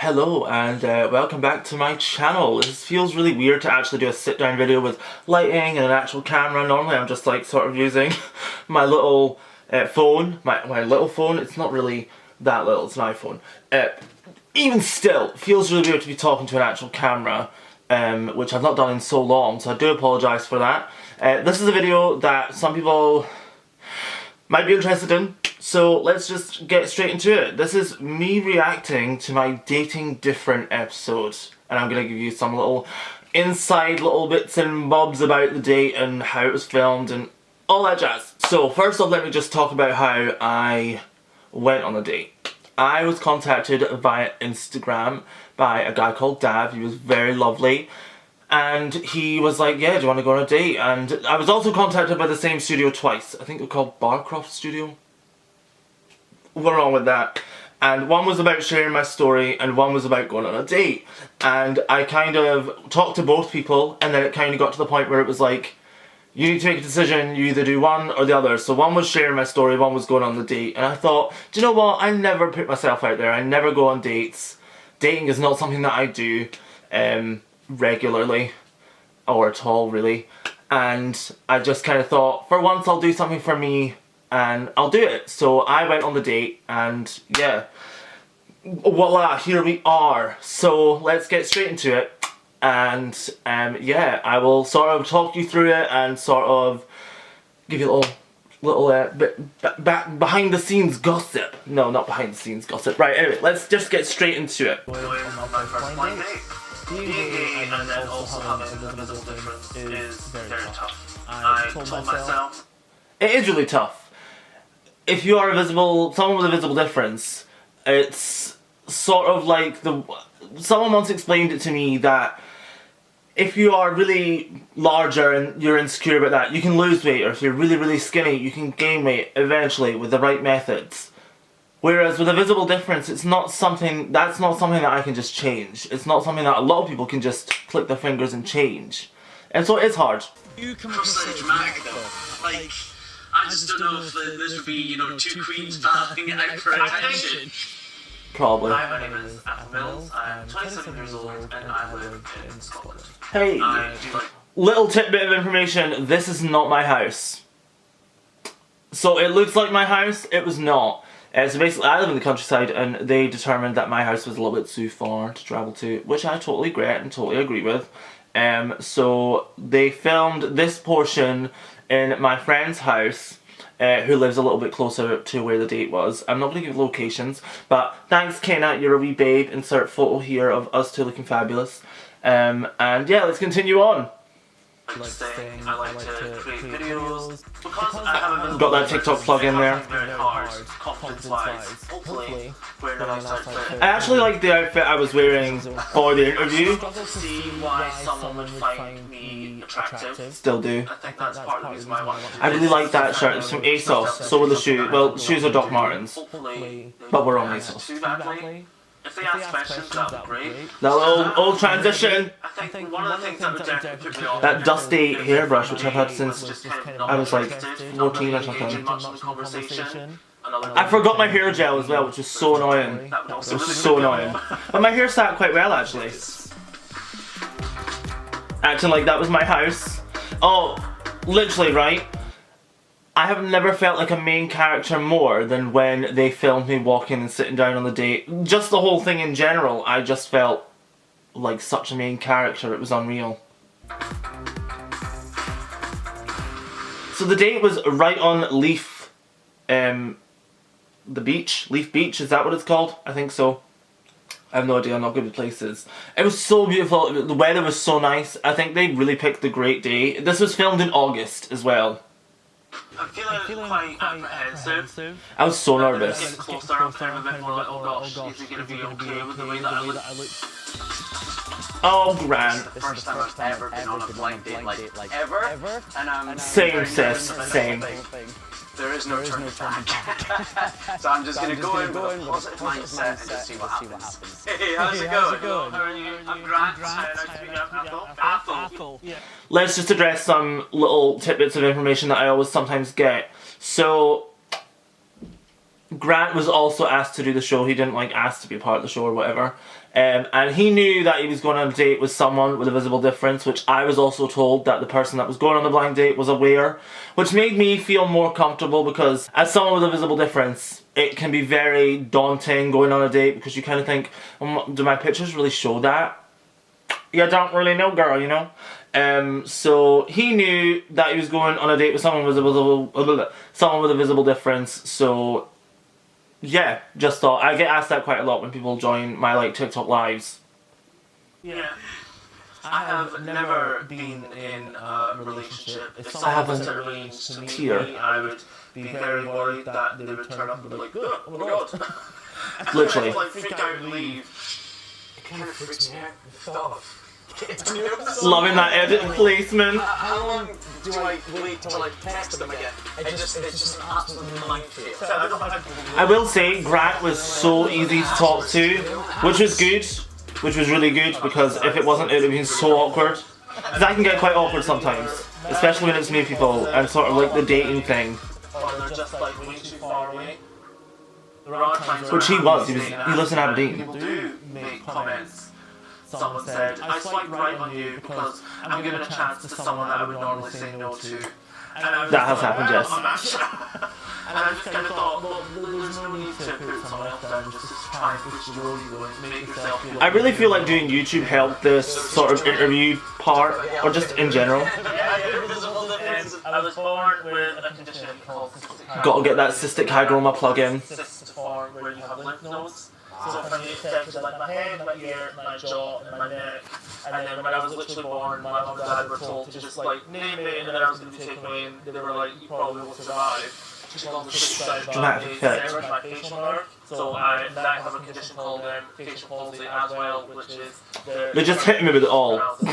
Hello and welcome back to my channel. This feels really weird to actually do a sit down video with lighting and an actual camera. Normally I'm just like sort of using my little phone, my little phone. It's not really that little, it's an iPhone. Even still, it feels really weird to be talking to an actual camera, which I've not done in so long, so I do apologise for that. This is a video that some people might be interested in. So let's just get straight into it. This is me reacting to my Dating Different episode. And I'm going to give you some little inside little bits and bobs about the date and how it was filmed and all that jazz. So first off, let me just talk about how I went on the date. I was contacted via Instagram by a guy called Dav. He was very lovely. And he was like, yeah, do you want to go on a date? And I was also contacted by the same studio twice. I think they're called Barcroft Studio. We're on with that. And one was about sharing my story and one was about going on a date. And I kind of talked to both people and then it kind of got to the point where it was like, you need to make a decision, you either do one or the other. So one was sharing my story, one was going on the date. And I thought, do you know what, I never put myself out there, I never go on dates. Dating is not something that I do regularly or at all really. And I just kind of thought, for once I'll do something for me and I'll do it. So I went on the date and yeah, voila, here we are. So let's get straight into it. And yeah, I will sort of talk you through it and sort of give you a little bit behind the scenes gossip. No, not behind the scenes gossip. Right, anyway, let's just get straight into it. On my first blind date. Being gay and then also having a visible difference is very tough. I told myself it is really tough. If you are someone with a visible difference, it's sort of like someone once explained it to me that if you are really larger and you're insecure about that, you can lose weight, or if you're really, really skinny, you can gain weight eventually with the right methods. Whereas with a visible difference, that's not something that I can just change. It's not something that a lot of people can just click their fingers and change. And so it is hard. You come across so dramatic though. Like, I just don't know if this would be, two queens battling it out for attention. Probably. Hi, my name is Apple Mills. I am 27 years old and I live in Scotland. Hey, little tidbit of information, this is not my house. So it looks like my house, it was not. So basically I live in the countryside and they determined that my house was a little bit too far to travel to, which I totally get and totally agree with. So they filmed this portion in my friend's house, who lives a little bit closer to where the date was. I'm not going to give locations, but thanks Kenna, you're a wee babe. Insert photo here of us two looking fabulous. And yeah, let's continue on. I like to create videos because I haven't got that TikTok plug in there. Very hard, confidence-wise. Hopefully, wearing a nice outfit. I actually like the outfit I was wearing for the interview. See why someone would find me attractive. Still do. I think that's part of the reason why I want to do I really like that shirt. It's from ASOS. So were the shoes. Well, shoes are Doc Martens, Hopefully, but we're on ASOS. too badly. If they ask questions, that would be great. That old transition. I think one of the things that would definitely put me off That dusty hairbrush which I've had since just kind of I was like interested, 14 or not something. engaging much in the conversation. I forgot my hair gel as well, which was so annoying. That would It also was so annoying. But my hair sat quite well actually. Acting like that was my house. Oh, literally, right? I have never felt like a main character more than when they filmed me walking and sitting down on the date. Just the whole thing in general, I just felt like such a main character, it was unreal. So the date was right on Leaf, the beach, Leaf Beach, is that what it's called? I think so. I have no idea, I'm not good with places. It was so beautiful, the weather was so nice. I think they really picked a great day. This was filmed in August as well. I'm feeling quite apprehensive. I was so nervous. Getting closer, I'm feeling a bit more like, oh gosh, is he going to be okay with the way that I look? Oh, Grant. This is the first time I've ever been on a blind date, like ever. And I'm Same, sis, same. There is no turning back. So I'm just going to go in with a positive mindset and just see what happens. Hey, how's it going? How are you? I'm Grant. Nice to meet you. Apple. Let's just address some little tidbits of information that I always sometimes get. So, Grant was also asked to do the show. He didn't like ask to be a part of the show or whatever. And he knew that he was going on a date with someone with a visible difference, which I was also told that the person that was going on the blind date was aware, which made me feel more comfortable, because as someone with a visible difference, it can be very daunting going on a date, because you kind of think, do my pictures really show that? You don't really know, girl, you know? So he knew that he was going on a date with someone with a visible difference, so yeah, just thought. I get asked that quite a lot when people join my like TikTok lives. Yeah. I have never been in a relationship. If someone was to arrange to meet me, I would be very worried that they would turn up and be like, oh my god. Literally. Like freak out and leave. It kind of freaks me out. The thought of Loving that edit placement. How long do I wait to like text them again? It's just an absolute minefield. I will say, Grant was so easy to talk to, which was good, which was really good, because if it wasn't, it would have been so awkward. Because I can get quite awkward sometimes, especially when it's new people and sort of like the dating thing. Or they're just like way too far away. There are times which he was, he lives in Aberdeen. People do make comments. Someone said, I swiped right on you because I'm giving a chance to someone that I would normally say no to. That has happened, yes. And I just kind of thought, well, there's no need to put someone else down, just try and push the role you want, make yourself feel. I really feel like doing YouTube helped this sort of interview part, or just in general. I was born with a condition called cystic hygroma. Gotta get that cystic hygroma plug-in. Cysts form where you have lymph nodes. So from the extent to like my head, my ear, my jaw, and my neck. And then when I was literally born, my mum and dad were told to just like name it, and then I was going to be taken away, and they were like, you probably won't survive. Just on the side of my facial nerve. So I have a condition called facial palsy as well, which is they just hit me with it all. On the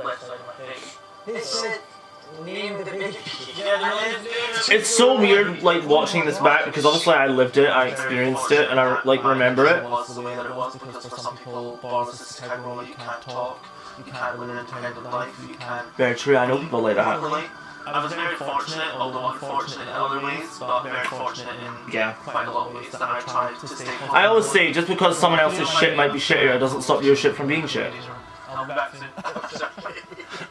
left side of my face. They said, name the baby. It's so weird, like, watching this back, because obviously I lived it, I experienced it, and I, like, remember it. Was the way that it was, because for some people, born with cystic hygroma, you can't talk, you can't live an independent life, you can't... Very true, I know people like that. I was very fortunate, although unfortunate in other ways, but very fortunate in quite a lot of ways that I tried to stay positive. I always say, just because someone else's shit might be shittier, doesn't stop your shit from being shit. I'll be back soon.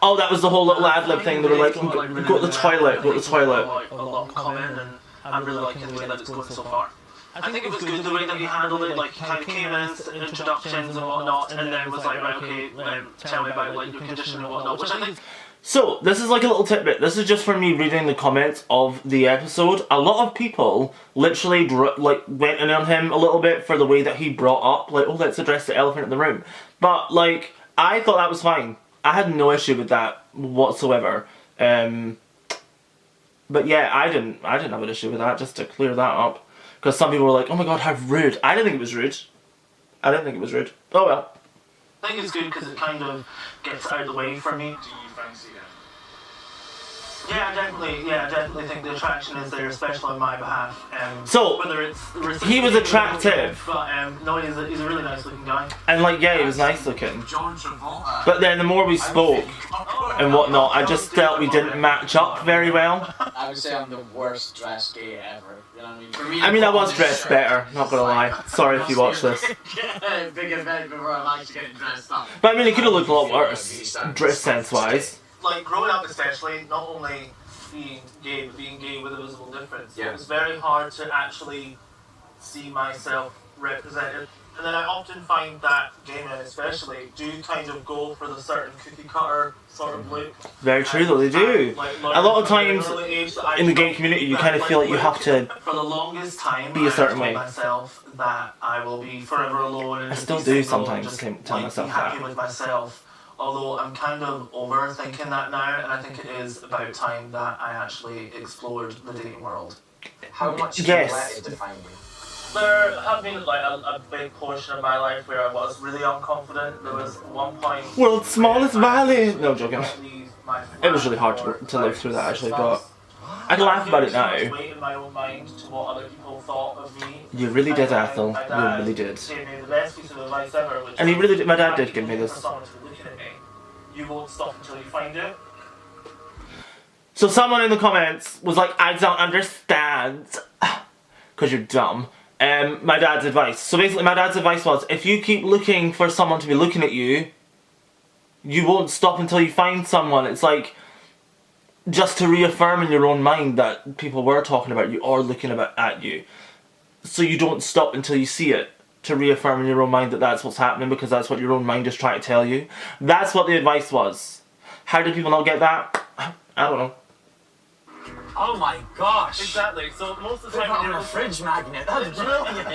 Oh, that was the whole little ad-lib thing, they were like, go to the toilet, go to the toilet. A lot comment, and I'm really liking the way that it's going so far. I think it was good the way that he handled it, like he kind of came in, introductions and whatnot, and then was like, right, okay, tell me about like your condition and whatnot, which I think... So, this is like a little tidbit. This is just from me reading the comments of the episode. A lot of people literally like went in on him a little bit for the way that he brought up, like, oh, let's address the elephant in the room. But, like, I thought that was fine. I had no issue with that whatsoever. But yeah, I didn't have an issue with that, just to clear that up. Because some people were like, oh my god, how rude. I didn't think it was rude. I didn't think it was rude. Oh well. I think it's good because it kind of gets out of the way for me. Do you fancy it? Yeah, definitely think the attraction is there, especially on my behalf. So, whether it's he was attractive. But no, he's a really nice looking guy. And like, yeah, he was nice looking. But then the more we spoke and whatnot, I just felt we didn't match up very well. I would say I'm the worst dressed gay ever. You know what I mean? I mean, I was dressed better, not gonna lie. Sorry if you watch this. Big event before I'm actually getting dressed up. But I mean, it could have looked a lot worse, dress sense wise. Like, growing up especially, not only being gay, but being gay with a visible difference, it was very hard to actually see myself represented. And then I often find that gay men especially do kind of go for the certain cookie cutter sort of look. Very true though, they do. A lot of times in the gay community you kind of feel like you have to for the longest time be a certain way. Myself that I will be forever alone. I still do sometimes tell myself that. Happy with myself. Although I'm kind of overthinking that now, and I think it is about time that I actually explored the dating world. How much do you let it define you? There have been like a big portion of my life where I was really unconfident. There was one point... World's smallest valley! No, joking. It was really hard to live through that actually, but I can laugh about it now. In my own mind to what other people thought of me. You really did, Ethel. You really did. Gave me the best piece of advice ever, which and he really did. My dad did give me this. You won't stop until you find it. So someone in the comments was like, I don't understand. Because you're dumb. my dad's advice. So basically my dad's advice was, if you keep looking for someone to be looking at you, you won't stop until you find someone. It's like, just to reaffirm in your own mind that people were talking about you or looking at you. So you don't stop until you see it. To reaffirm in your own mind that that's what's happening, because that's what your own mind is trying to tell you. That's what the advice was. How did people not get that? I don't know. Oh my gosh. Exactly. So most of the Put time that when on you're a fridge magnet. That's brilliant.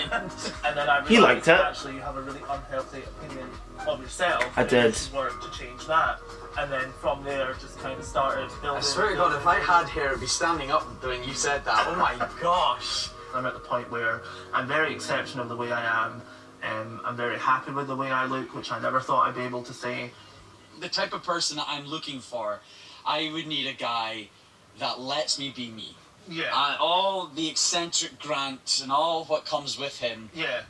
and then I He liked it. Actually, you have a really unhealthy opinion of yourself. I did. Work to change that, and then from there, just kind of started building. I swear to God, if I had hair, I'd be standing up when you said that. Oh my gosh. I'm at the point where I'm very accepting of the way I am. I'm very happy with the way I look, which I never thought I'd be able to say. The type of person that I'm looking for, I would need a guy that lets me be me. Yeah. All the eccentric Grant and all what comes with him. Yeah.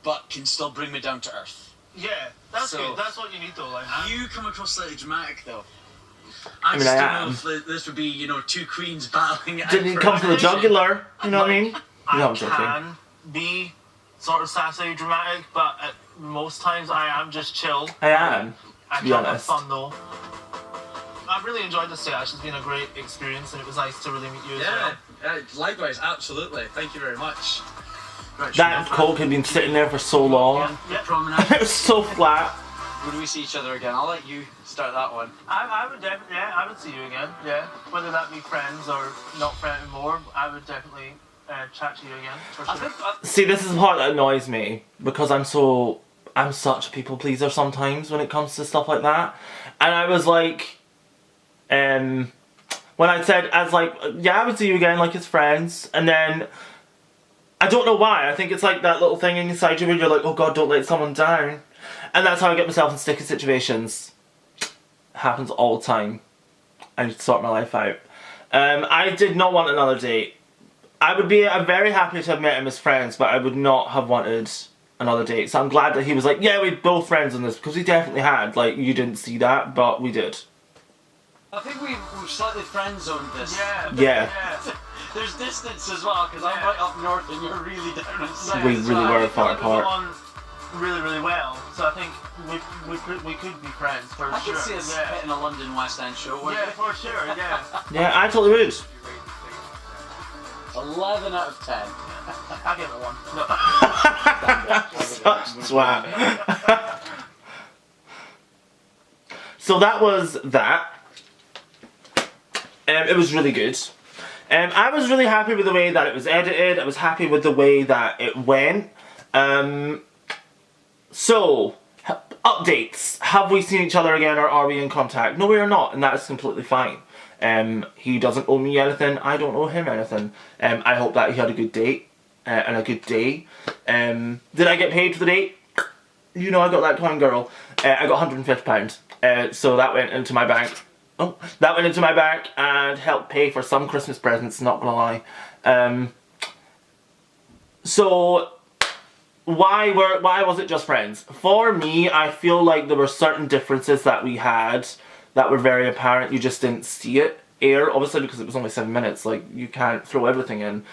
But can still bring me down to earth. Yeah, that's So- good. That's what you need though. Like, You come across slightly dramatic though. I mean, just I don't am. know if this would be, you know, two queens battling. didn't he come for the jugular? You know what I mean? I No, I'm joking. can be sort of sassy, dramatic, but at most times I am just chill. I am. I To be can have honest. fun though. I've really enjoyed this day. It's been a great experience, and it was nice to really meet you as well. Likewise, absolutely. Thank you very much. Right, That Coke had been sitting there for so long. Yeah. promenade. It was so flat. Would we see each other again? I'll let you start that one. I would definitely, yeah, I would see you again. Yeah, whether that be friends or not friends anymore, I would definitely chat to you again for sure. See, this is the part that annoys me, because I'm such a people pleaser sometimes when it comes to stuff like that. And I was like, when I said, I was like, yeah, I would see you again, like as friends, and then, I don't know why, I think it's like that little thing inside you where you're like, oh god, don't let someone down. And that's how I get myself in sticky situations. Happens all the time. I need to sort my life out. I did not want another date. I'm very happy to have met him as friends, but I would not have wanted another date. So I'm glad that he was like, yeah, we're both friends on this, because we definitely had. Like, you didn't see that, but we did. I think we've slightly friend zoned this. Yeah. There's distance as well, because I'm right up north and you're really down south. We really were far We got apart. on really, really well. So I think we could be friends for I sure. can see us yeah. hitting a London West End show. Yeah, for sure. Yeah. Yeah, I totally would. 11 out of 10. I'll give it 1. No. Such twat. So that was that. It was really good. I was really happy with the way that it was edited. I was happy with the way that it went. So, updates. Have we seen each other again, or are we in contact? No, we are not, and that is completely fine. He doesn't owe me anything. I don't owe him anything. I hope that he had a good date and a good day. Did I get paid for the date? You know, I got that twine girl. I got £150. So that went into my bank. Oh, that went into my bank and helped pay for some Christmas presents, not gonna lie. So, why was it just friends? For me, I feel like there were certain differences that we had that were very apparent. You just didn't see it air, obviously, because it was only 7 minutes. Like, you can't throw everything in.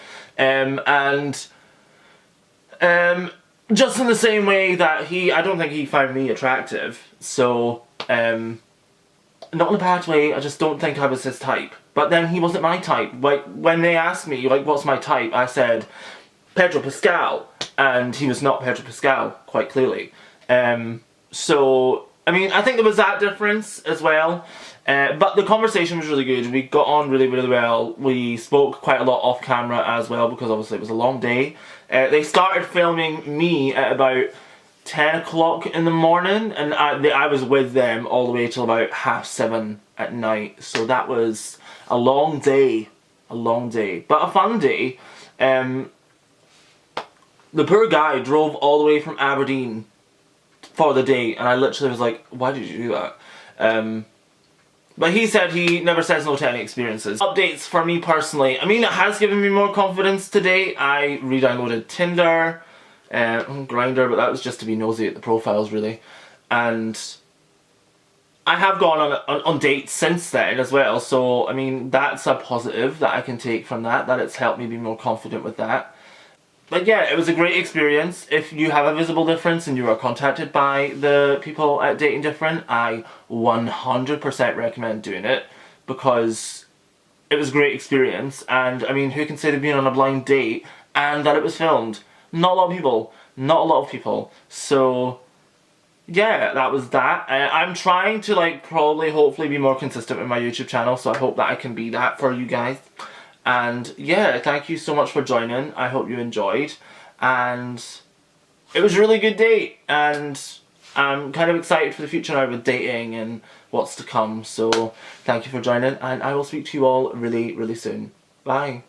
Just in the same way that I don't think he found me attractive. So, not in a bad way, I just don't think I was his type. But then he wasn't my type. Like, when they asked me, like, what's my type, I said, Pedro Pascal. And he was not Pedro Pascal, quite clearly. So, I mean, I think there was that difference as well. But the conversation was really good. We got on really, really well. We spoke quite a lot off camera as well, because obviously it was a long day. They started filming me at about 10 o'clock in the morning, and I was with them all the way till about 7:30 at night. So that was a long day. A long day. But a fun day. The poor guy drove all the way from Aberdeen for the date, and I literally was like, why did you do that? But he said he never says no to any experiences. Updates for me personally. I mean, it has given me more confidence today. I re-downloaded Tinder, Grindr, but that was just to be nosy at the profiles, really. And I have gone on dates since then as well, so I mean, that's a positive that I can take from that it's helped me be more confident with that. But yeah, it was a great experience. If you have a visible difference and you are contacted by the people at Dating Different, I 100% recommend doing it, because it was a great experience. And I mean, who can say they've been on a blind date and that it was filmed? Not a lot of people. Not a lot of people. So yeah, that was that. I'm trying to like probably hopefully be more consistent with my YouTube channel, so I hope that I can be that for you guys. And yeah, thank you so much for joining. I hope you enjoyed. And it was a really good date. And I'm kind of excited for the future now with dating and what's to come. So thank you for joining. And I will speak to you all really, really soon. Bye.